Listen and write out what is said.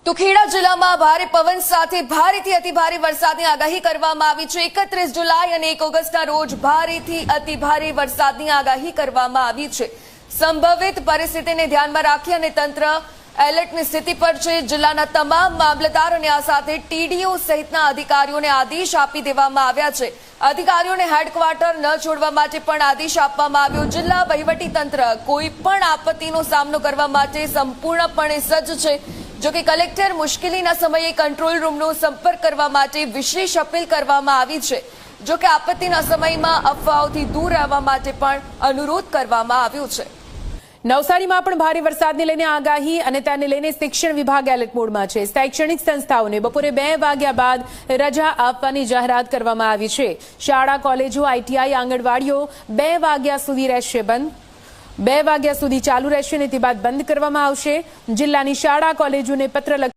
તો ખેડા જિલ્લામાં ભારે પવન સાથે ભારેથી અતિભારે વરસાદની આગાહી કરવામાં આવી છે। 31 જુલાઈ અને 1 ઓગસ્ટના રોજ ભારેથી અતિભારે વરસાદની આગાહી કરવામાં આવી છે। સંભવિત પરિસ્થિતિને ધ્યાનમાં રાખી અને તંત્ર એલર્ટની સ્થિતિ પર છે। જિલ્લાના તમામ મામલતદાર અને આ સાથે ટીડીઓ સહિતના અધિકારીઓને આદેશ આપી દેવામાં આવ્યા છે। અધિકારીઓને હેડક્વાર્ટર ન છોડવા માટે પણ આદેશ આપવામાં આવ્યો। જિલ્લા વહીવટી તંત્ર કોઈ પણ આપત્તિનો સામનો કરવા માટે સંપૂર્ણપણે સજ્જ છે। જો કે કલેક્ટર મુશ્કેલીના સમયે કંટ્રોલ રૂમનો સંપર્ક કરવા માટે વિશેષ અપીલ કરવામાં આવી છે। જો કે આપત્તિના સમયમાં અફવાઓથી દૂર રહેવા માટે પણ અનુરોધ કરવામાં આવ્યો છે। નવસારીમાં પણ ભારે વરસાદને લઈને આગાહી અને તેને લઈને શિક્ષણ વિભાગ એલર્ટ મોડમાં છે। શૈક્ષણિક સંસ્થાઓને બપોરે 2 વાગ્યા બાદ રજા આપવાની જાહેરાત કરવામાં આવી છે। શાળા કોલેજો આઈટીઆઈ આંગણવાડીઓ 2 વાગ્યા સુધી રહેશે બંધ। 2 વાગ્યા સુધી ચાલુ રહેશે અને તે બાદ બંધ કરવામાં આવશે। જિલ્લાની શાળા કોલેજોને પત્ર